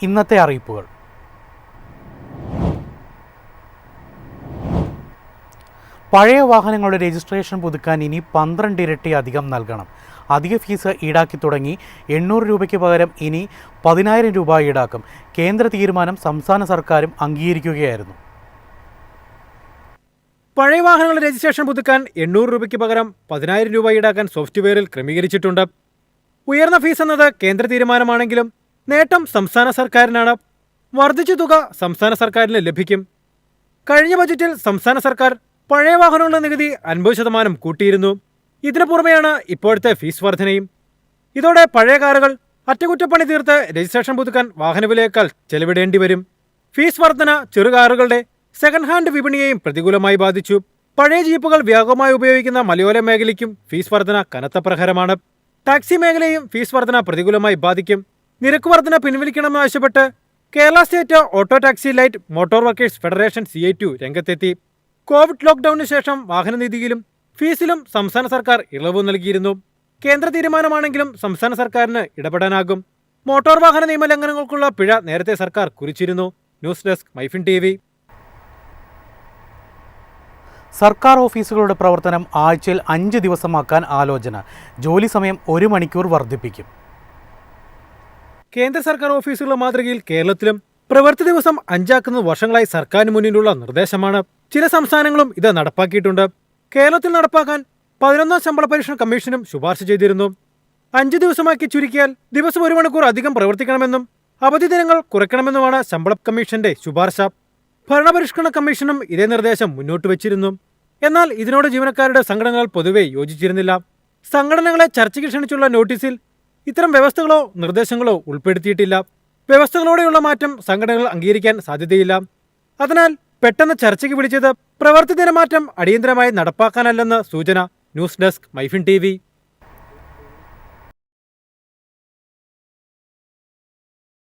ഇന്നത്തെ അറിയിപ്പുകൾ. പഴയ വാഹനങ്ങളുടെ രജിസ്ട്രേഷൻ പുതുക്കാൻ ഇനി 12 ഇരട്ടി അധികം നൽകണം. അധിക ഫീസ് ഈടാക്കി തുടങ്ങി. 800 രൂപയ്ക്ക് പകരം ഇനി 10,000 രൂപ ഈടാക്കും. കേന്ദ്ര തീരുമാനം സംസ്ഥാന സർക്കാരും അംഗീകരിക്കുകയായിരുന്നു. പഴയ വാഹനങ്ങളുടെ രജിസ്ട്രേഷൻ പുതുക്കാൻ 800 രൂപയ്ക്ക് പകരം 10,000 രൂപ ഈടാക്കാൻ സോഫ്റ്റ്വെയറിൽ ക്രമീകരിച്ചിട്ടുണ്ട്. ഉയർന്ന ഫീസ് എന്നത് കേന്ദ്ര തീരുമാനമാണെങ്കിലും നേട്ടം സംസ്ഥാന സർക്കാരിനാണ്. വർദ്ധിച്ച തുക സംസ്ഥാന സർക്കാരിന് ലഭിക്കും. കഴിഞ്ഞ ബജറ്റിൽ സംസ്ഥാന സർക്കാർ പഴയ വാഹനങ്ങളുടെ നികുതി 50% കൂട്ടിയിരുന്നു. ഇതിനു പുറമെയാണ് ഇപ്പോഴത്തെ ഫീസ് വർധനയും. ഇതോടെ പഴയ കാറുകൾ അറ്റകുറ്റപ്പണി തീർത്ത് രജിസ്ട്രേഷൻ പുതുക്കാൻ വാഹനവിലയേക്കാൾ ചെലവിടേണ്ടി വരും. ഫീസ് വർധന ചെറുകാറുകളുടെ സെക്കൻഡ് ഹാൻഡ് വിപണിയെയും പ്രതികൂലമായി ബാധിച്ചു. പഴയ ജീപ്പുകൾ വ്യാപകമായി ഉപയോഗിക്കുന്ന മലയോര മേഖലയ്ക്കും ഫീസ് വർധന കനത്ത പ്രഹരമാണ്. ടാക്സി മേഖലയും ഫീസ് വർധന പ്രതികൂലമായി ബാധിക്കും. നിരക്ക് വർധന പിൻവലിക്കണമെന്നാവശ്യപ്പെട്ട് Kerala state auto taxi light motor workers federation CITU രംഗത്തെത്തി. കോവിഡ് ലോക്ക്ഡൌണിന് ശേഷം വാഹന നികുതിയിലും ഫീസിലും സംസ്ഥാന സർക്കാർ ഇളവ് നൽകിയിരുന്നു. കേന്ദ്ര തീരുമാനമാണെങ്കിലും സംസ്ഥാന സർക്കാരിന് ഇടപെടാനാകും. മോട്ടോർ വാഹന നിയമലംഘനങ്ങൾക്കുള്ള പിഴ നേരത്തെ സർക്കാർ കുറിച്ചിരുന്നു. News desk Myfin TV. സർക്കാർ ഓഫീസുകളുടെ പ്രവർത്തനം ആഴ്ചയിൽ 5 ദിവസമാക്കാൻ ആലോചന. ജോലി സമയം 1 മണിക്കൂർ വർദ്ധിപ്പിക്കും. കേന്ദ്ര സർക്കാർ ഓഫീസുകളുടെ മാതൃകയിൽ കേരളത്തിലും പ്രവൃത്തി ദിവസം 5 ആക്കുന്നത് വർഷങ്ങളായി സർക്കാരിന് മുന്നിലുള്ള നിർദ്ദേശമാണ്. ചില സംസ്ഥാനങ്ങളും ഇത് നടപ്പാക്കിയിട്ടുണ്ട്. കേരളത്തിൽ നടപ്പാക്കാൻ 11ാം ശമ്പള പരിഷ്കരണ കമ്മീഷനും ശുപാർശ ചെയ്തിരുന്നു. 5 ദിവസമാക്കി ചുരുക്കിയാൽ ദിവസം 1 മണിക്കൂർ അധികം പ്രവർത്തിക്കണമെന്നും അവധി ദിനങ്ങൾ കുറയ്ക്കണമെന്നുമാണ് ശമ്പള കമ്മീഷന്റെ ശുപാർശ. ഭരണപരിഷ്കരണ കമ്മീഷനും ഇതേ നിർദ്ദേശം മുന്നോട്ട് വച്ചിരുന്നു. എന്നാൽ ഇതിനോട് ജീവനക്കാരുടെ സംഘടനകൾ പൊതുവെ യോജിച്ചിരുന്നില്ല. സംഘടനകളെ ചർച്ചയ്ക്ക് ക്ഷണിച്ചുള്ള നോട്ടീസിൽ ഇത്തരം വ്യവസ്ഥകളോ നിർദ്ദേശങ്ങളോ ഉൾപ്പെടുത്തിയിട്ടില്ല. വ്യവസ്ഥകളോടെയുള്ള മാറ്റം സംഘടനകൾ അംഗീകരിക്കാൻ സാധ്യതയില്ല. അതിനാൽ പെട്ടെന്ന് ചർച്ചയ്ക്ക് വിളിച്ചത് പ്രവൃത്തി ദിനമാറ്റം അടിയന്തരമായി നടപ്പാക്കാനല്ലെന്ന് സൂചന. News desk Myfin TV.